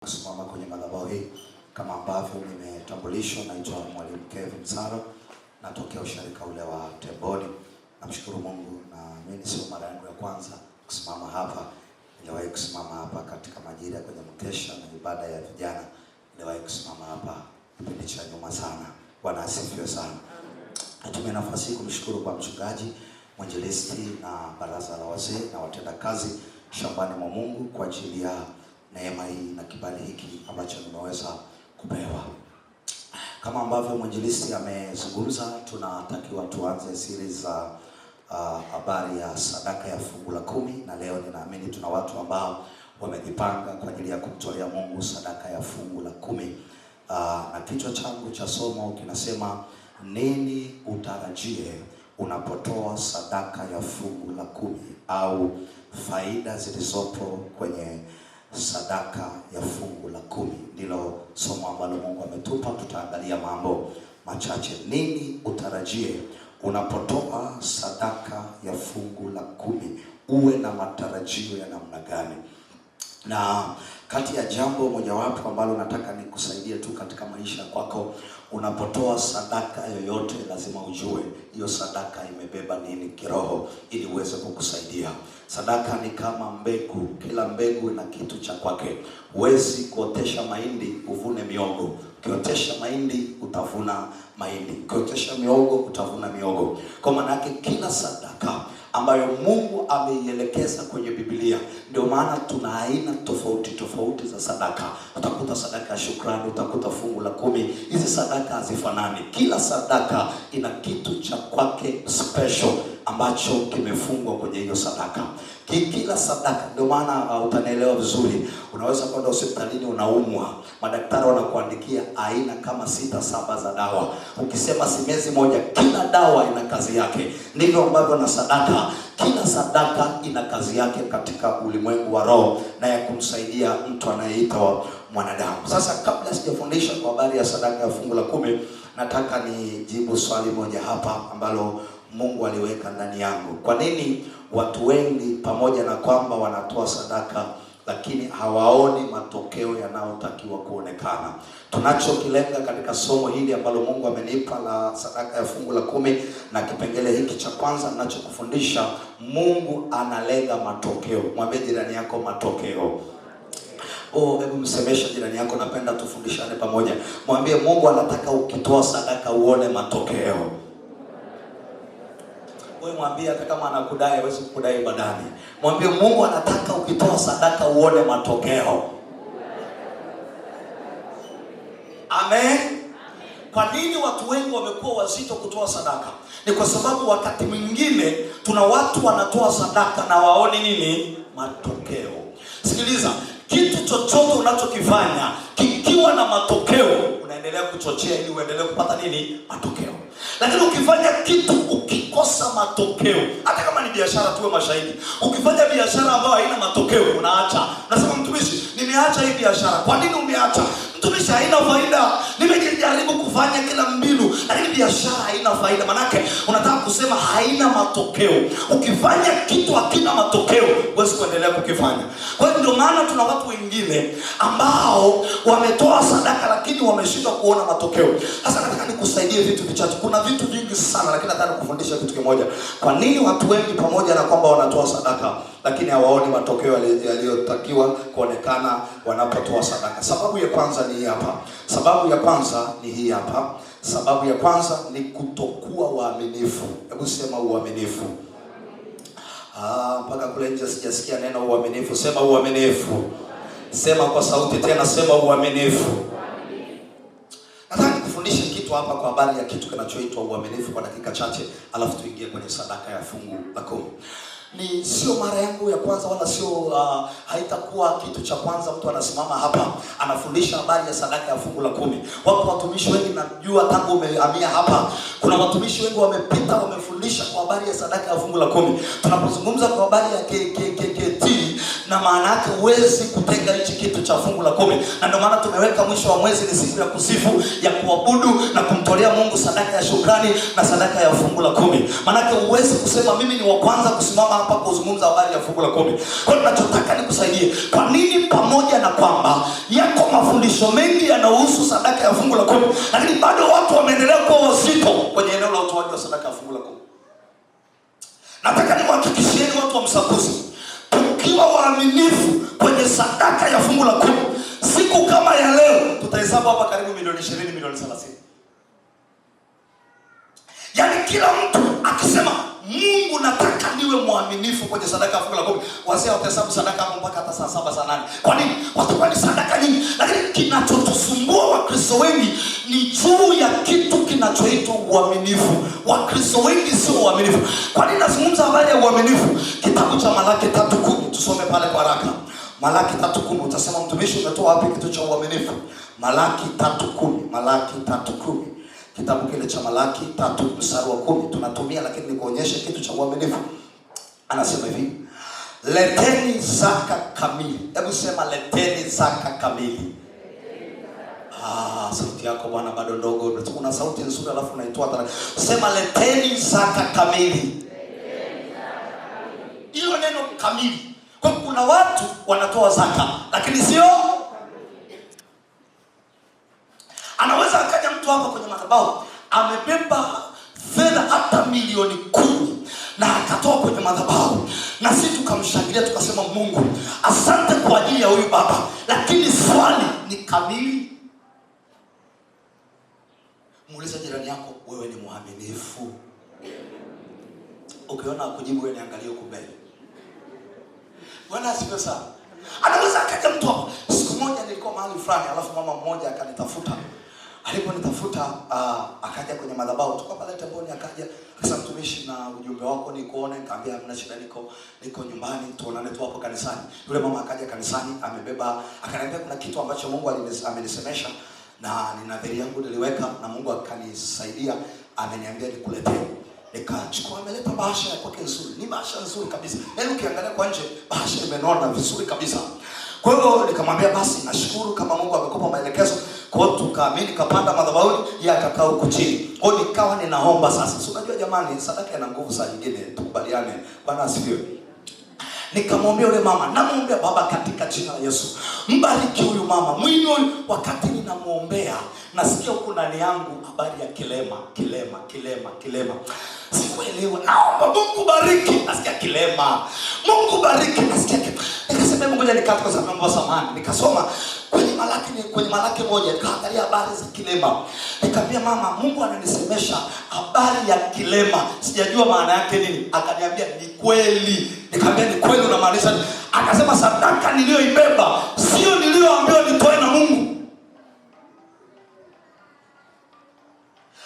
Kusimama kwenye madhabahu hii kama ambavyo nimetambulishwa, naitwa Mwalimu Kevin Saro, natokea usharika ule wa Temboni. Namshukuru Mungu, na mimi sio mara yangu ya kwanza kusimama hapa. Niliwahi kusimama hapa katika majira kwenye mkesha na ibada ya vijana. Niliwahi kusimama hapa kipindi cha nyuma sana. Bwana asifiwe sana. Natumia nafasi hii kumshukuru kwa mchungaji, mwinjilisti na baraza la wazee na watenda kazi shambani mwa Mungu kwa ajili ya neema hii na kibali hiki ambacho nimeweza kupewa. Kama ambavyo mwinjilisti amezungumza, tunatakiwa tuanze series za habari ya sadaka ya fungu la 10, na leo ninaamini tuna watu ambao wamejipanga kwa ajili ya kumtolea Mungu sadaka ya fungu la 10. Na kichwa changu cha somo kinasema nini utarajie unapotoa sadaka ya fungu la 10, au faida zilizopo kwenye sadaka ya fungu la 10. Ndilo somo ambalo Mungu ametupa. Tutaangalia mambo machache. Nini utarajie unapotoa sadaka ya fungu la 10? Uwe na matarajio ya namna gani? Na kati ya jambo mojawapo ambalo nataka nikusaidie tu katika maisha kwako, unapotoa sadaka yoyote lazima ujue hiyo sadaka imebeba nini kiroho ili uweze kukusaidia. Sadaka ni kama mbegu, kila mbegu ina kitu cha kwake. Huwezi kuotesha mahindi uvune miogo. Ukiotesha mahindi utavuna mahindi, ukiotesha miogo utavuna miogo. Kwa maana yake kila sadaka ambayo Mungu ameielekeza kwenye Biblia, ndio maana tuna aina tofauti tofauti za sadaka. Utakuta sadaka ya shukrani, utakuta fungu la 10. Hizi sadaka hazifanani. Kila sadaka ina kitu cha kwake special ambacho kimefungwa kwenye hiyo sadaka. Kila sadaka, ndio maana utanielewa vizuri. Unaweza kwenda hospitalini unaumwa, madaktari wanakuandikia aina kama 6-7 za dawa. Ukisema simezi moja, kila dawa ina kazi yake. Ndivyo ambavyo na sadaka, kila sadaka ina kazi yake katika ulimwengu wa roho na ya kumsaidia mtu anayeitwa mwanadamu. Sasa kabla sijafundisha kwa habari ya sadaka ya fungu la 10, nataka nijibu swali moja hapa ambalo Mungu aliweka ndani yangu. Kwa nini watu wengi pamoja na kwamba wanatoa sadaka lakini hawaoni matokeo yanayotakiwa kuonekana? Tunachokilenga katika somo hili ambalo Mungu amenipa la sadaka ya fungu la 10, na kipengele hiki cha kwanza ninachokufundisha, Mungu analenga matokeo. Mwambie jirani yako matokeo. Hebu msemesha jirani yako, napenda tufundishane pamoja. Mwambie Mungu anataka ukitoa sadaka uone matokeo. Wewe mwambie hata kama anakudai hawezi kukudai badani. Mwambie Mungu anataka ukitoa sadaka uone matokeo. Amen. Kwa nini watu wengi wamekuwa wazito kutoa sadaka? Ni kwa sababu wakati mwingine tuna watu wanatoa sadaka na waone nini? Matokeo. Sikiliza, kitu chochote unachokifanya kikiwa na matokeo, unaendelea kuchochea ili uendelee kupata nini? Matokeo. Lakini ukifanya kitu ukikosa matokeo, hata kama ni biashara, tuwe mashahidi. Ukifanya biashara ambayo haina matokeo, unaacha. Unasema mtumishi, nimeacha hii biashara. Kwa nini umeacha? Mtumishi, haina faida. Nimejaribu kufanya kila mbinu lakini biashara haina faida. Manake unataka kusema haina matokeo. Ukifanya kitu hakina matokeo, huwezi kuendelea kukifanya. Kwa hiyo ndio maana tuna watu wengine ambao wametoa sadaka lakini wameshindwa kuona matokeo. Sasa nataka nikusaidie vitu vichache. Kuna vitu vingi sana lakini nataka kufundisha kitu kimoja. Kwa nini watu wengi pamoja na kwamba wanatoa sadaka lakini hawaoni matokeo yaliyotakiwa kuonekana wanapotoa sadaka? Sababu ya kwanza ni hii hapa. Sababu ya kwanza ni hii hapa. Sababu ya kwanza ni kutokuwa waaminifu. Hebu sema uaminifu. Mpaka kule nje sijasikia neno uaminifu. Sema uaminifu. Sema kwa sauti tena, sema uaminifu. Nataka nikufundishe kitu hapa kwa habari ya kitu kinachoitwa uaminifu kwa dakika chache, alafu tuingie kwenye sadaka ya fungu la 10. Ni sio mara yangu ya kwanza, wala sio haitakuwa kitu cha kwanza mtu anasimama hapa anafundisha habari ya sadaka ya fungu la 10. Wako watumishi wengi, najua tangu umehamia hapa kuna watumishi wengi wamepita wamefundisha kwa habari ya sadaka ya fungu la 10. Tunapozungumza kwa habari ya KKT na maana yake huwezi kutenga hichi kitu cha fungu la 10. Na ndio maana tumeweka mwisho wa mwezi ni siku ya kusifu, ya kuabudu na kumtolea Mungu sadaka ya shukrani na sadaka ya fungu la 10. Maana yake huwezi kusema mimi ni wa kwanza kusimama hapa kuzungumza habari ya fungu la 10. Kwa hiyo tunachotaka nikusaidie, kwa nini pamoja na kwamba yako mafundisho mengi yanayohusu sadaka ya fungu la 10, lakini bado watu wameendelea kuwa wazito kwenye eneo la utoaji wa sadaka ya fungu la 10. Nataka niwahakikishieni watu wa Msakuzi, tukiwa waaminifu kwenye sadaka ya fungu la 10, siku kama ya leo tutahesabu hapa karibu milioni 20, milioni 30. Yaani kila mtu akisema Mungu nataka niwe mwaminifu kwenye sadaka ya fungu la 10, wazee watahesabu sadaka hapo mpaka hata saa 7 saa 8. Kwa nini? Watakuwa ni sadaka nyingi. Lakini kinachotusumbua Wakristo wengi ni juu ya kitu kinachoitwa uaminifu. Wakristo wengi sio waaminifu. Kwa nini nazungumza habari ya uaminifu? Kitabu cha Malaki 3:10 tusome pale kwa haraka. Malaki 3:10 utasema mtumishi umetoa wapi kitu cha uaminifu? Malaki 3:10, Malaki 3:10. Kitabu kile cha Malaki 3:10 tunatumia, lakini nikuonyeshe kitu cha uaminifu. Anasema hivi, leteni zaka kamili. Hebu sema leteni zaka kamili. Sauti yako bwana bado ndogo. Una sauti nzuri alafu unaitoa tena. Sema leteni zaka kamili. Hilo neno kamili. Kwa kuna watu wanatoa zaka lakini sio. Anaweza akaja mtu hapa kwenye madhabahu amebeba fedha hata milioni 10 na akatoa kwenye madhabahu, na sisi tukamshangilia tukasema Mungu asante kwa ajili ya huyu baba, lakini swali ni kamili. Muulize jirani yako, wewe ni mwaminifu? Ukiona kujibu wewe niangalie huko mbele. Bwana asifiwe sana. Anaweza akaja mtu hapa. Siku moja nilikuwa mahali fulani alafu mama mmoja akanitafuta. Aliponitafuta akaja kwenye madhabahu, tuko pale Temboni, akaja akasema mtumishi na ujumbe wako nikuone. Nikamwambia hamna shida, niko nyumbani, tuonane tu hapo kanisani. Yule mama akaja kanisani amebeba, akaniambia kuna kitu ambacho Mungu amenisemesha na ninadhiri yangu niliweka na Mungu akanisaidia, ameniambia nikuletee. Nikachukua, ameleta bahasha ya kwake nzuri. Ni bahasha nzuri kabisa. Yaani ukiangalia kwa nje bahasha imenona vizuri kabisa. Kwa hiyo nikamwambia basi nashukuru kama Mungu amekupa maelekezo. Kwa hiyo tukaamini, kapanda madhabahuni, yeye akakaa huko chini. Kwa hiyo nikawa ninaomba sasa. Si unajua jamani, sadaka ina nguvu saa nyingine, tukubaliane. Bwana asifiwe. Nikamwambia yule mama, namuombea Baba katika jina la Yesu, mbariki huyu mama, mwinue. Wakati ninamuombea nasikia huko ndani yangu habari ya kilema. Sikuelewa. Naomba Mungu bariki, nasikia kilema. Mungu bariki, nasikia kilema. Nikasema Mungu ngoja nikate kwa sababu mambo samani. Nikasoma kwenye Malaki 1 nikaangalia habari za kilema. Nikamwambia mama, Mungu ananisemesha habari ya kilema. Sijajua maana yake nini. Akaniambia ni kweli. Nikamwambia ni kweli unamaanisha nini? Akasema sadaka niliyoibeba sio niliyoambiwa nitoe na Mungu.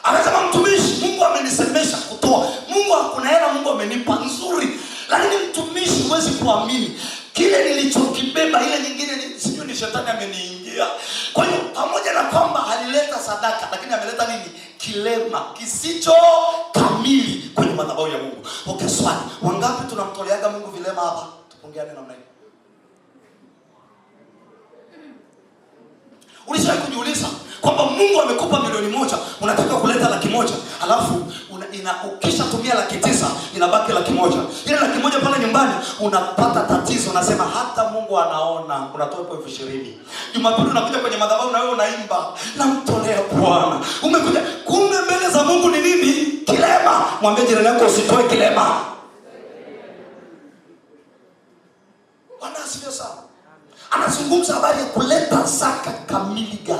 Akasema mtumishi, Mungu amenisemesha kutoa. Mungu hakuna hela Mungu amenipa nzuri, lakini mtumishi huwezi kuamini kile nilichokibeba, ile nyingine sijui ni shetani ameniingia. Kwa hiyo pamoja na kwamba alileta sadaka, lakini ameleta nini? Kilema kisicho kamili kwenye madhabahu ya Mungu. Okay, swali, wangapi tunamtoleaga Mungu vilema hapa? Tupungiane namna hii. Ulishawahi kujiuliza kwamba Mungu amekupa milioni 1, unataka kuleta 100,000, alafu ukisha tumia 900,000 inabaki 100,000. Ile 100,000 pale nyumbani unapata tatizo, unasema hata Mungu anaona, unatoa 20,000. Jumapili unakuja kwenye madhabahu na wewe unaimba, namtolea Bwana. Umekuja kumbe mbele za Mungu ni nini? Kilema. Mwambie jirani yako usitoe kilema. Bwana asifiwe sana. Anazungumza habari ya kuleta zaka